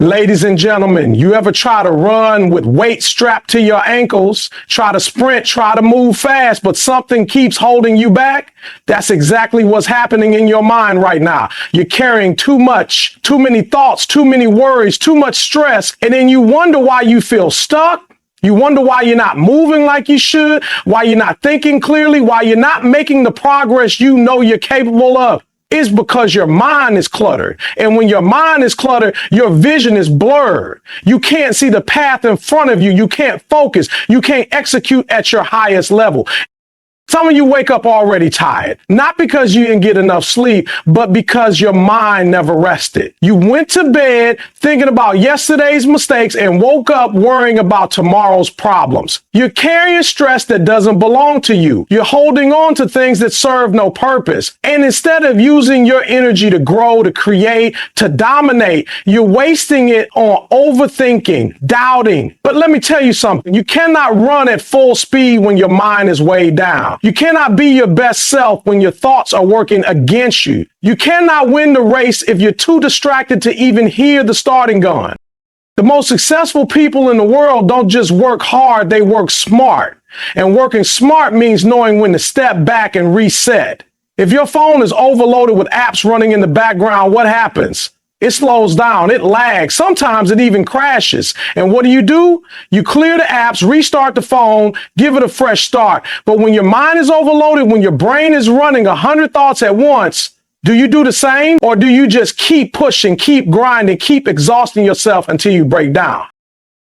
Ladies and gentlemen, you ever try to run with weight strapped to your ankles, try to sprint, try to move fast, but something keeps holding you back? That's exactly what's happening in your mind right now. You're carrying too much, too many thoughts, too many worries, too much stress, and then you wonder why you feel stuck. You wonder why you're not moving like you should, why you're not thinking clearly, why you're not making the progress you know you're capable of. It's because your mind is cluttered. And when your mind is cluttered, your vision is blurred. You can't see the path in front of you. You can't focus. You can't execute at your highest level. Some of you wake up already tired, not because you didn't get enough sleep, but because your mind never rested. You went to bed thinking about yesterday's mistakes and woke up worrying about tomorrow's problems. You're carrying stress that doesn't belong to you. You're holding on to things that serve no purpose. And instead of using your energy to grow, to create, to dominate, you're wasting it on overthinking, doubting. But let me tell you something. You cannot run at full speed when your mind is weighed down. You cannot be your best self when your thoughts are working against you. You cannot win the race if you're too distracted to even hear the starting gun. The most successful people in the world don't just work hard, they work smart. And working smart means knowing when to step back and reset. If your phone is overloaded with apps running in the background, what happens? It slows down, it lags, sometimes it even crashes. And what do? You clear the apps, restart the phone, give it a fresh start. But when your mind is overloaded, when your brain is running 100 thoughts at once, do you do the same? Or do you just keep pushing, keep grinding, keep exhausting yourself until you break down?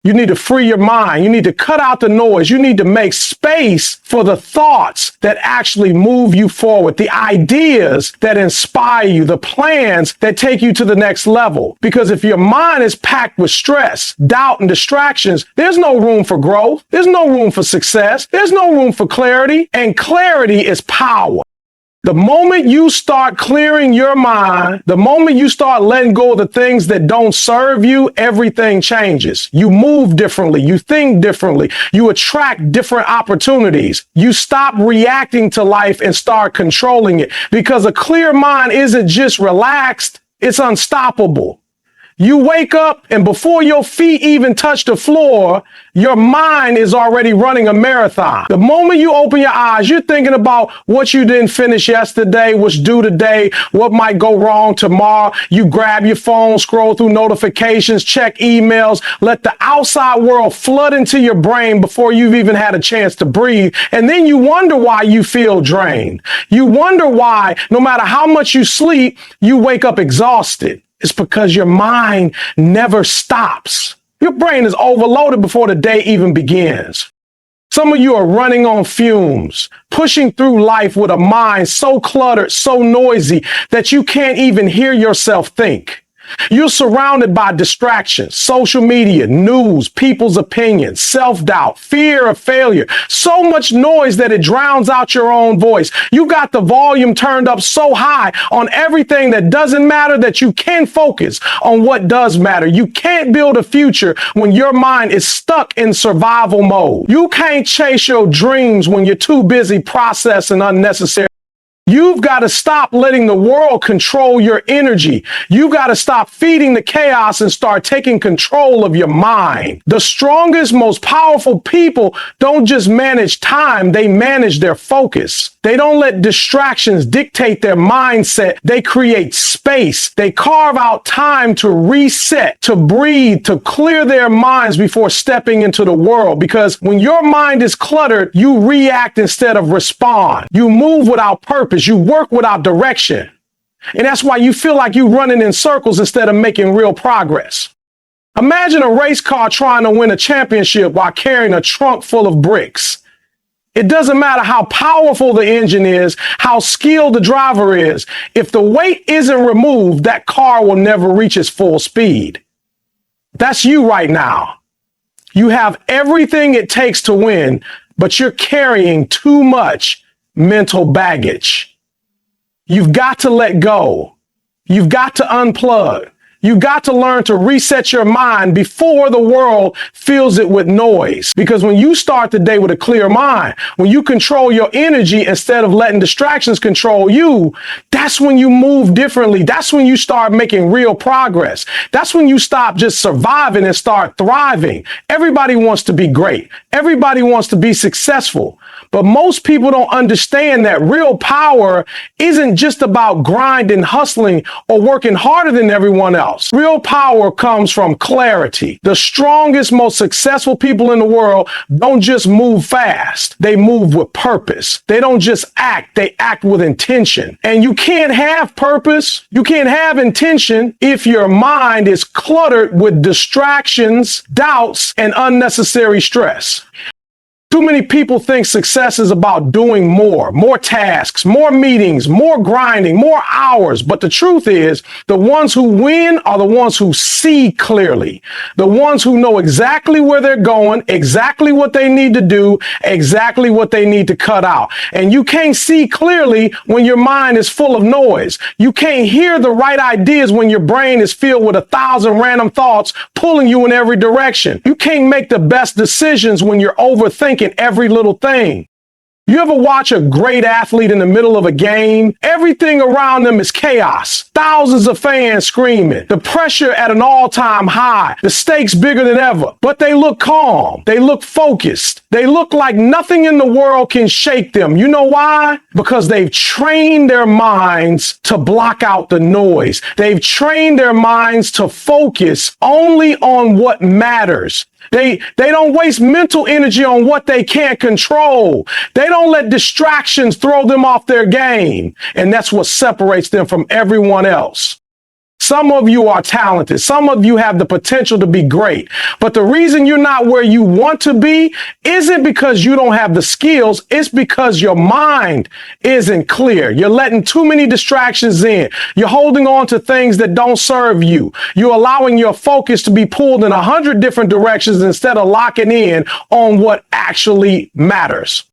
You need to free your mind. You need to cut out the noise. You need to make space for the thoughts that actually move you forward, the ideas that inspire you, the plans that take you to the next level. Because if your mind is packed with stress, doubt, and distractions, there's no room for growth. There's no room for success. There's no room for clarity. And clarity is power. The moment you start clearing your mind, the moment you start letting go of the things that don't serve you, everything changes. You move differently. You think differently. You attract different opportunities. You stop reacting to life and start controlling it, because a clear mind isn't just relaxed. It's unstoppable. You wake up and before your feet even touch the floor, your mind is already running a marathon. The moment you open your eyes, you're thinking about what you didn't finish yesterday, what's due today, what might go wrong tomorrow. You grab your phone, scroll through notifications, check emails, let the outside world flood into your brain before you've even had a chance to breathe. And then you wonder why you feel drained. You wonder why, no matter how much you sleep, you wake up exhausted. It's because your mind never stops. Your brain is overloaded before the day even begins. Some of you are running on fumes, pushing through life with a mind so cluttered, so noisy that you can't even hear yourself think. You're surrounded by distractions, social media, news, people's opinions, self-doubt, fear of failure, so much noise that it drowns out your own voice. You got the volume turned up so high on everything that doesn't matter that you can't focus on what does matter. You can't build a future when your mind is stuck in survival mode. You can't chase your dreams when you're too busy processing unnecessary. You've got to stop letting the world control your energy. You've got to stop feeding the chaos and start taking control of your mind. The strongest, most powerful people don't just manage time, they manage their focus. They don't let distractions dictate their mindset. They create space. They carve out time to reset, to breathe, to clear their minds before stepping into the world. Because when your mind is cluttered, you react instead of respond. You move without purpose. You work without direction. And that's why you feel like you're running in circles instead of making real progress. Imagine a race car trying to win a championship while carrying a trunk full of bricks. It doesn't matter how powerful the engine is, how skilled the driver is. If the weight isn't removed, that car will never reach its full speed. That's you right now. You have everything it takes to win, but you're carrying too much mental baggage. You've got to let go. You've got to unplug. You got to learn to reset your mind before the world fills it with noise. Because when you start the day with a clear mind, when you control your energy instead of letting distractions control you, that's when you move differently. That's when you start making real progress. That's when you stop just surviving and start thriving. Everybody wants to be great. Everybody wants to be successful. But most people don't understand that real power isn't just about grinding, hustling, or working harder than everyone else. Real power comes from clarity. The strongest, most successful people in the world don't just move fast. They move with purpose. They don't just act. They act with intention. And you can't have purpose. You can't have intention if your mind is cluttered with distractions, doubts, and unnecessary stress. Too many people think success is about doing more tasks, more meetings, more grinding, more hours. But the truth is, the ones who win are the ones who see clearly, the ones who know exactly where they're going, exactly what they need to do, exactly what they need to cut out. And you can't see clearly when your mind is full of noise. You can't hear the right ideas when your brain is filled with 1,000 random thoughts pulling you in every direction. You can't make the best decisions when you're overthinking every little thing. You ever watch a great athlete in the middle of a game? Everything around them is chaos. Thousands of fans screaming. The pressure at an all-time high. The stakes bigger than ever. But they look calm. They look focused. They look like nothing in the world can shake them. You know why? Because they've trained their minds to block out the noise. They've trained their minds to focus only on what matters. They don't waste mental energy on what they can't control. They don't let distractions throw them off their game. And that's what separates them from everyone else. Some of you are talented. Some of you have the potential to be great. But the reason you're not where you want to be isn't because you don't have the skills. It's because your mind isn't clear. You're letting too many distractions in. You're holding on to things that don't serve you. You're allowing your focus to be pulled in 100 different directions instead of locking in on what actually matters.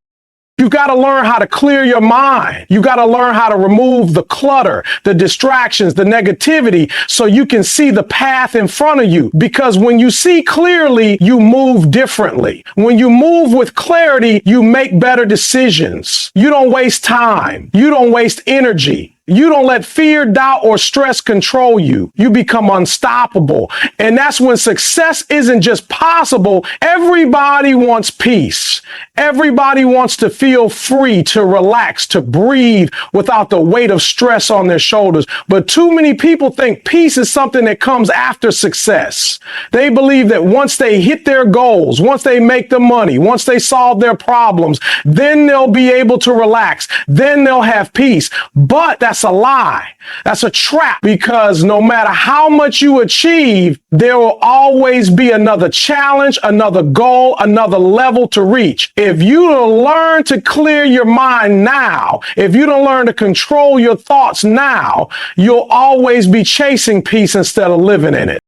You've got to learn how to clear your mind. You got to learn how to remove the clutter, the distractions, the negativity, so you can see the path in front of you. Because when you see clearly, you move differently. When you move with clarity, you make better decisions. You don't waste time. You don't waste energy. You don't let fear, doubt, or stress control you. You become unstoppable. And that's when success isn't just possible. Everybody wants peace. Everybody wants to feel free, to relax, to breathe without the weight of stress on their shoulders. But too many people think peace is something that comes after success. They believe that once they hit their goals, once they make the money, once they solve their problems, then they'll be able to relax. Then they'll have peace. But that's a lie. That's a trap, because no matter how much you achieve, there will always be another challenge, another goal, another level to reach. If you don't learn to clear your mind now, if you don't learn to control your thoughts now, you'll always be chasing peace instead of living in it.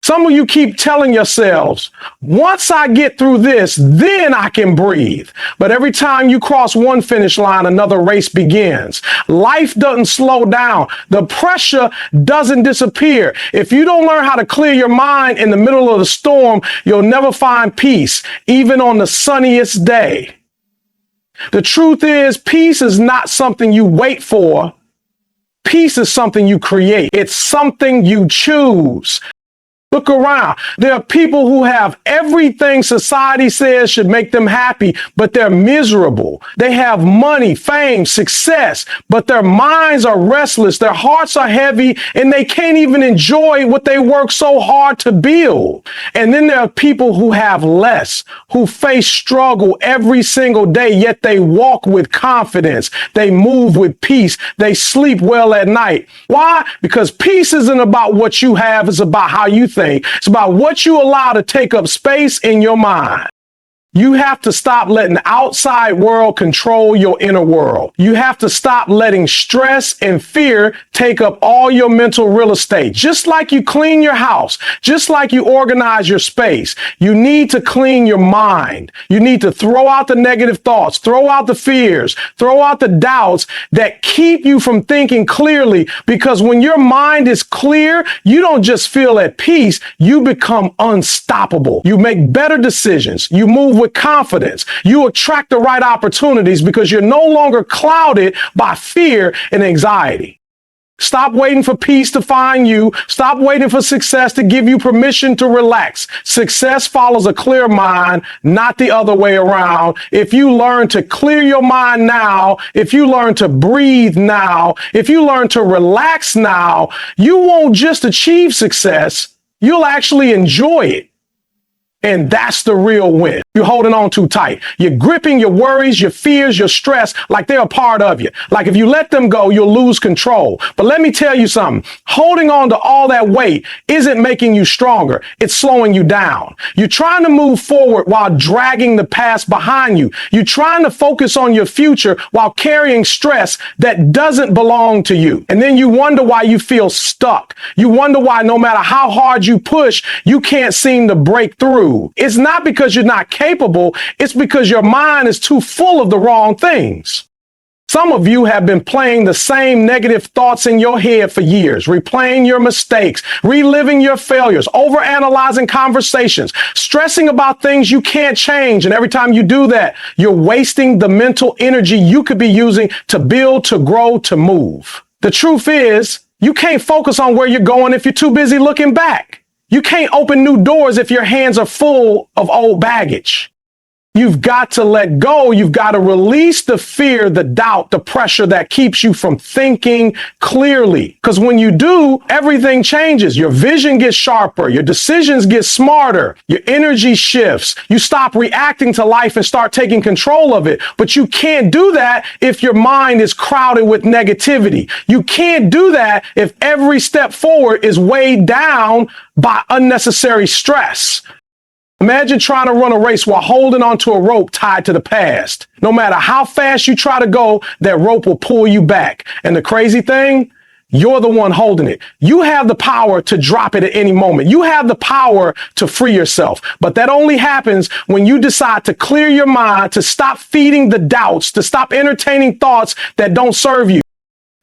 Some of you keep telling yourselves, once I get through this, then I can breathe. But every time you cross one finish line, another race begins. Life doesn't slow down. The pressure doesn't disappear. If you don't learn how to clear your mind in the middle of the storm, you'll never find peace, even on the sunniest day. The truth is, peace is not something you wait for. Peace is something you create. It's something you choose. Look around. There are people who have everything society says should make them happy, but they're miserable. They have money, fame, success, but their minds are restless. Their hearts are heavy, and they can't even enjoy what they work so hard to build. And then there are people who have less, who face struggle every single day, yet they walk with confidence. They move with peace. They sleep well at night. Why? Because peace isn't about what you have. It's about how you think. It's about what you allow to take up space in your mind. You have to stop letting the outside world control your inner world. You have to stop letting stress and fear take up all your mental real estate. Just like you clean your house, just like you organize your space, you need to clean your mind. You need to throw out the negative thoughts, throw out the fears, throw out the doubts that keep you from thinking clearly. Because when your mind is clear, you don't just feel at peace, you become unstoppable. You make better decisions. You move with confidence. You attract the right opportunities because you're no longer clouded by fear and anxiety. Stop waiting for peace to find you. Stop waiting for success to give you permission to relax. Success follows a clear mind, not the other way around. If you learn to clear your mind now, if you learn to breathe now, if you learn to relax now, you won't just achieve success, you'll actually enjoy it. And that's the real win. You're holding on too tight. You're gripping your worries, your fears, your stress like they're a part of you. Like if you let them go, you'll lose control. But let me tell you something. Holding on to all that weight isn't making you stronger. It's slowing you down. You're trying to move forward while dragging the past behind you. You're trying to focus on your future while carrying stress that doesn't belong to you. And then you wonder why you feel stuck. You wonder why no matter how hard you push, you can't seem to break through. It's not because you're not capable. It's because your mind is too full of the wrong things. Some of you have been playing the same negative thoughts in your head for years, replaying your mistakes, reliving your failures, overanalyzing conversations, stressing about things you can't change. And every time you do that, you're wasting the mental energy you could be using to build, to grow, to move. The truth is, you can't focus on where you're going if you're too busy looking back. You can't open new doors if your hands are full of old baggage. You've got to let go. You've got to release the fear, the doubt, the pressure that keeps you from thinking clearly. Because when you do, everything changes. Your vision gets sharper. Your decisions get smarter. Your energy shifts. You stop reacting to life and start taking control of it. But you can't do that if your mind is crowded with negativity. You can't do that if every step forward is weighed down by unnecessary stress. Imagine trying to run a race while holding onto a rope tied to the past. No matter how fast you try to go, that rope will pull you back. And the crazy thing, you're the one holding it. You have the power to drop it at any moment. You have the power to free yourself. But that only happens when you decide to clear your mind, to stop feeding the doubts, to stop entertaining thoughts that don't serve you.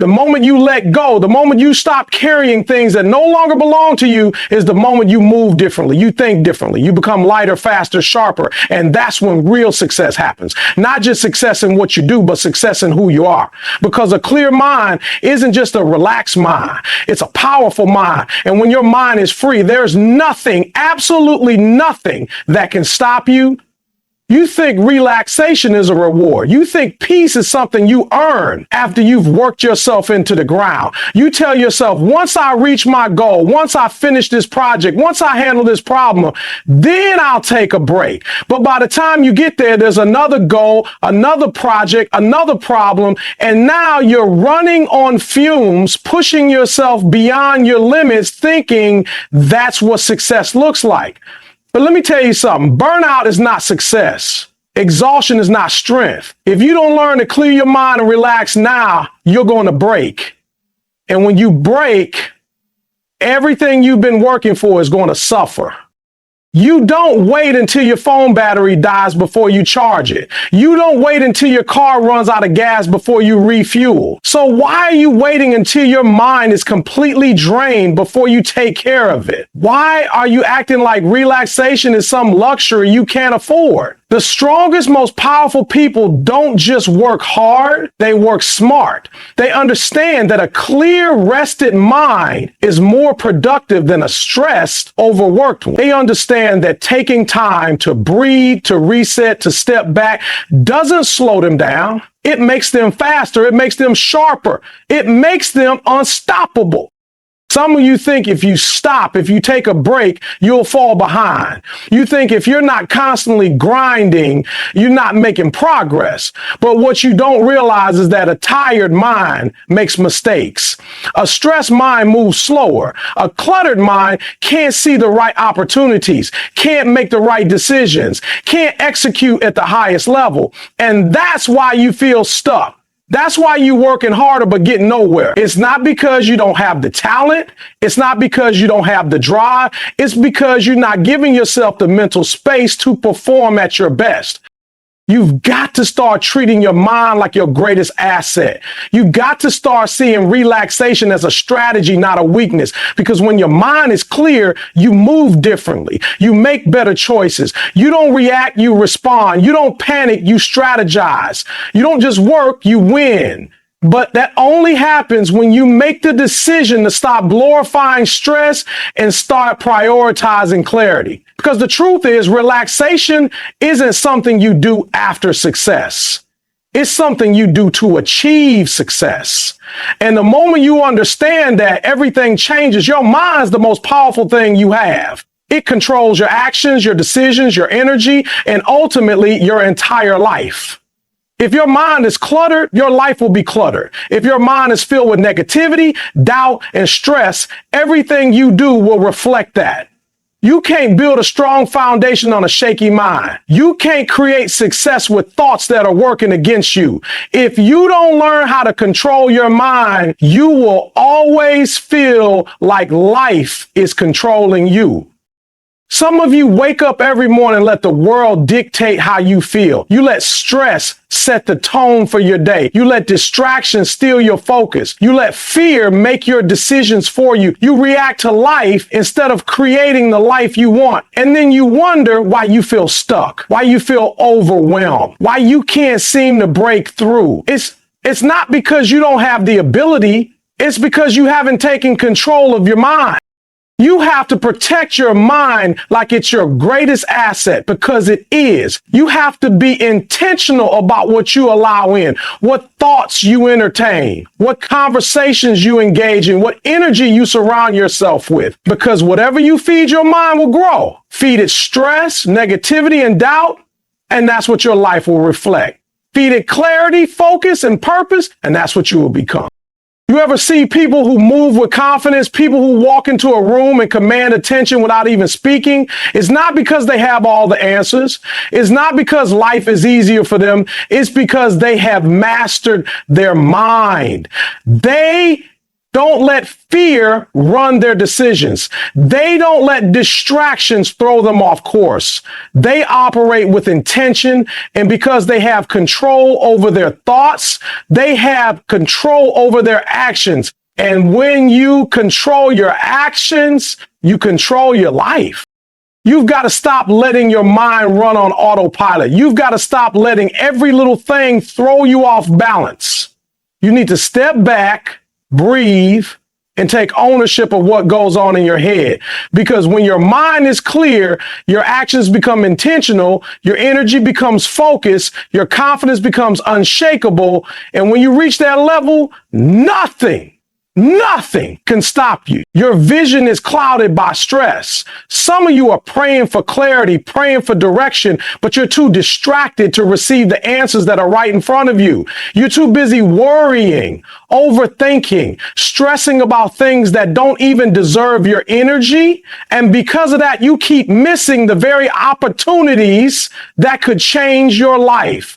The moment you let go, the moment you stop carrying things that no longer belong to you is the moment you move differently. You think differently. You become lighter, faster, sharper. And that's when real success happens. Not just success in what you do, but success in who you are. Because a clear mind isn't just a relaxed mind. It's a powerful mind. And when your mind is free, there's nothing, absolutely nothing that can stop you. You think relaxation is a reward. You think peace is something you earn after you've worked yourself into the ground. You tell yourself, once I reach my goal, once I finish this project, once I handle this problem, then I'll take a break. But by the time you get there, there's another goal, another project, another problem, and now you're running on fumes, pushing yourself beyond your limits, thinking that's what success looks like. But let me tell you something. Burnout is not success. Exhaustion is not strength. If you don't learn to clear your mind and relax now, you're going to break. And when you break, everything you've been working for is going to suffer. You don't wait until your phone battery dies before you charge it. You don't wait until your car runs out of gas before you refuel. So why are you waiting until your mind is completely drained before you take care of it? Why are you acting like relaxation is some luxury you can't afford? The strongest, most powerful people don't just work hard, they work smart. They understand that a clear, rested mind is more productive than a stressed, overworked one. They understand that taking time to breathe, to reset, to step back doesn't slow them down. It makes them faster. It makes them sharper. It makes them unstoppable. Some of you think if you stop, if you take a break, you'll fall behind. You think if you're not constantly grinding, you're not making progress. But what you don't realize is that a tired mind makes mistakes. A stressed mind moves slower. A cluttered mind can't see the right opportunities, can't make the right decisions, can't execute at the highest level. And that's why you feel stuck. That's why you're working harder but getting nowhere. It's not because you don't have the talent. It's not because you don't have the drive. It's because you're not giving yourself the mental space to perform at your best. You've got to start treating your mind like your greatest asset. You've got to start seeing relaxation as a strategy, not a weakness. Because when your mind is clear, you move differently. You make better choices. You don't react, you respond. You don't panic, you strategize. You don't just work, you win. But that only happens when you make the decision to stop glorifying stress and start prioritizing clarity. Because the truth is, relaxation isn't something you do after success. It's something you do to achieve success. And the moment you understand that, everything changes. Your mind's the most powerful thing you have. It controls your actions, your decisions, your energy, and ultimately your entire life. If your mind is cluttered, your life will be cluttered. If your mind is filled with negativity, doubt, and stress, everything you do will reflect that. You can't build a strong foundation on a shaky mind. You can't create success with thoughts that are working against you. If you don't learn how to control your mind, you will always feel like life is controlling you. Some of you wake up every morning and let the world dictate how you feel. You let stress set the tone for your day. You let distractions steal your focus. You let fear make your decisions for you. You react to life instead of creating the life you want. And then you wonder why you feel stuck, why you feel overwhelmed, why you can't seem to break through. It's not because you don't have the ability. It's because you haven't taken control of your mind. You have to protect your mind like it's your greatest asset, because it is. You have to be intentional about what you allow in, what thoughts you entertain, what conversations you engage in, what energy you surround yourself with, because whatever you feed your mind will grow. Feed it stress, negativity, and doubt, and that's what your life will reflect. Feed it clarity, focus, and purpose, and that's what you will become. You ever see people who move with confidence, people who walk into a room and command attention without even speaking? It's not because they have all the answers. It's not because life is easier for them. It's because they have mastered their mind. They don't let fear run their decisions. They don't let distractions throw them off course. They operate with intention, and because they have control over their thoughts, they have control over their actions. And when you control your actions, you control your life. You've got to stop letting your mind run on autopilot. You've got to stop letting every little thing throw you off balance. You need to step back, breathe, and take ownership of what goes on in your head. Because when your mind is clear, your actions become intentional, your energy becomes focused, your confidence becomes unshakable. And when you reach that level, nothing can stop you. Your vision is clouded by stress. Some of you are praying for clarity, praying for direction, but you're too distracted to receive the answers that are right in front of you. You're too busy worrying, overthinking, stressing about things that don't even deserve your energy. And because of that, you keep missing the very opportunities that could change your life.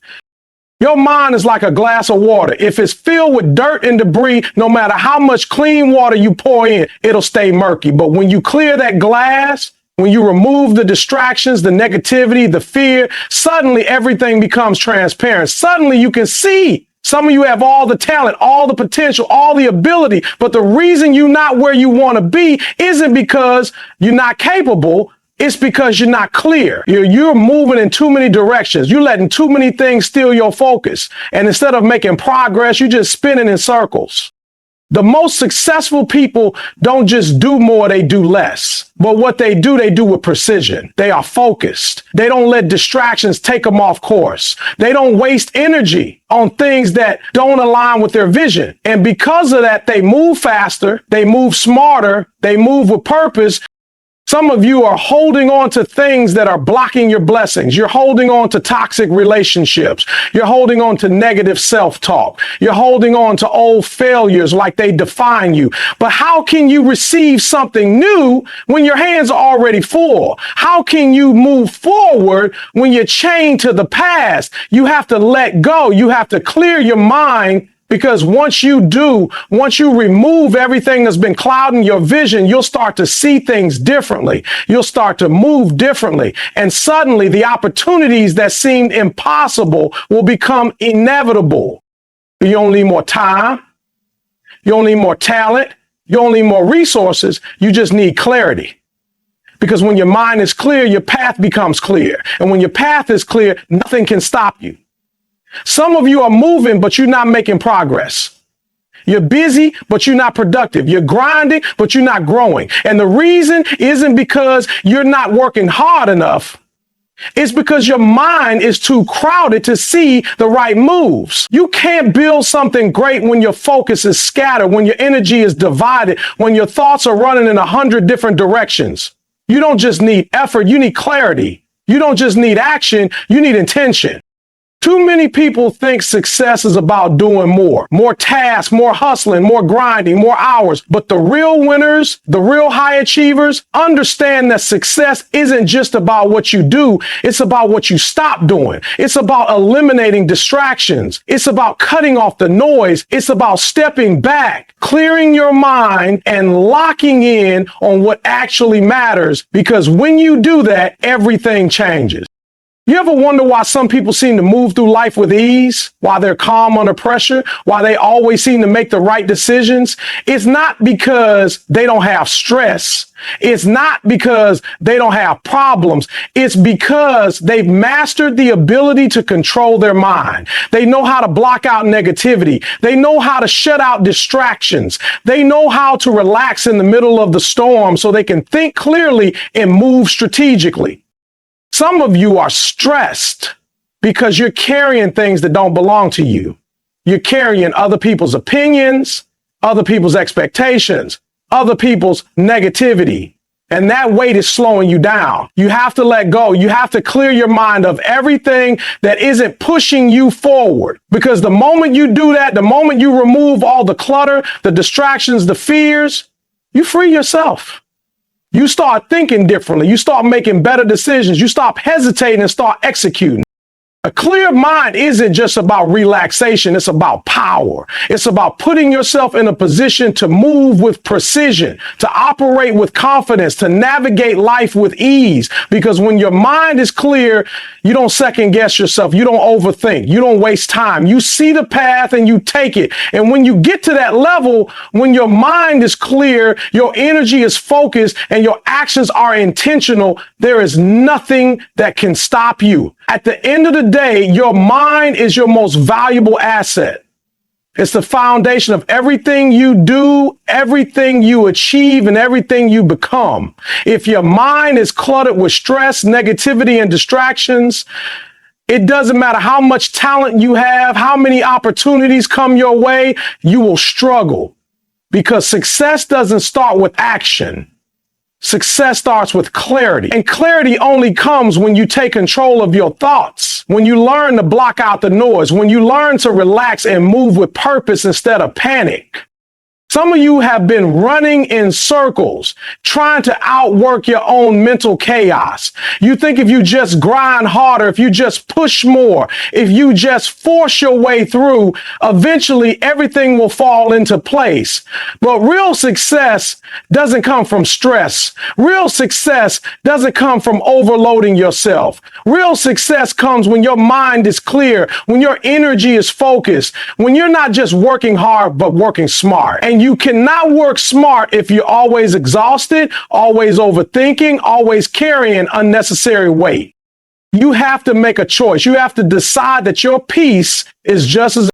Your mind is like a glass of water. If it's filled with dirt and debris, no matter how much clean water you pour in, it'll stay murky. But when you clear that glass, when you remove the distractions, the negativity, the fear, suddenly everything becomes transparent. Suddenly you can see. Some of you have all the talent, all the potential, all the ability, but the reason you're not where you want to be isn't because you're not capable. It's because you're not clear. You're moving in too many directions. You're letting too many things steal your focus. And instead of making progress, you're just spinning in circles. The most successful people don't just do more, they do less. But what they do with precision. They are focused. They don't let distractions take them off course. They don't waste energy on things that don't align with their vision. And because of that, they move faster, they move smarter, they move with purpose. Some of you are holding on to things that are blocking your blessings. You're holding on to toxic relationships. You're holding on to negative self-talk. You're holding on to old failures like they define you. But how can you receive something new when your hands are already full? How can you move forward when you're chained to the past? You have to let go. You have to clear your mind. Because once you remove everything that's been clouding your vision, you'll start to see things differently. You'll start to move differently. And suddenly the opportunities that seemed impossible will become inevitable. You don't need more time. You don't need more talent. You don't need more resources. You just need clarity. Because when your mind is clear, your path becomes clear. And when your path is clear, nothing can stop you. Some of you are moving, but you're not making progress. You're busy, but you're not productive. You're grinding, but you're not growing. And the reason isn't because you're not working hard enough. It's because your mind is too crowded to see the right moves. You can't build something great when your focus is scattered, when your energy is divided, when your thoughts are running in 100 different directions. You don't just need effort, you need clarity. You don't just need action, you need intention. Too many people think success is about doing more tasks, more hustling, more grinding, more hours. But the real winners, the real high achievers understand that success isn't just about what you do. It's about what you stop doing. It's about eliminating distractions. It's about cutting off the noise. It's about stepping back, clearing your mind, and locking in on what actually matters. Because when you do that, everything changes. You ever wonder why some people seem to move through life with ease, why they're calm under pressure, why they always seem to make the right decisions? It's not because they don't have stress. It's not because they don't have problems. It's because they've mastered the ability to control their mind. They know how to block out negativity. They know how to shut out distractions. They know how to relax in the middle of the storm so they can think clearly and move strategically. Some of you are stressed because you're carrying things that don't belong to you. You're carrying other people's opinions, other people's expectations, other people's negativity. And that weight is slowing you down. You have to let go. You have to clear your mind of everything that isn't pushing you forward. Because the moment you do that, the moment you remove all the clutter, the distractions, the fears, you free yourself. You start thinking differently. You start making better decisions. You stop hesitating and start executing. A clear mind isn't just about relaxation. It's about power. It's about putting yourself in a position to move with precision, to operate with confidence, to navigate life with ease. Because when your mind is clear, you don't second guess yourself. You don't overthink. You don't waste time. You see the path and you take it. And when you get to that level, when your mind is clear, your energy is focused, and your actions are intentional, there is nothing that can stop you. At the end of the day, your mind is your most valuable asset. It's the foundation of everything you do, everything you achieve, and everything you become. If your mind is cluttered with stress, negativity, and distractions, it doesn't matter how much talent you have, how many opportunities come your way, you will struggle. Because success doesn't start with action. Success starts with clarity, and clarity only comes when you take control of your thoughts, when you learn to block out the noise, when you learn to relax and move with purpose instead of panic. Some of you have been running in circles, trying to outwork your own mental chaos. You think if you just grind harder, if you just push more, if you just force your way through, eventually everything will fall into place. But real success doesn't come from stress. Real success doesn't come from overloading yourself. Real success comes when your mind is clear, when your energy is focused, when you're not just working hard, but working smart. And you cannot work smart if you're always exhausted, always overthinking, always carrying unnecessary weight. You have to make a choice. You have to decide that your peace is just as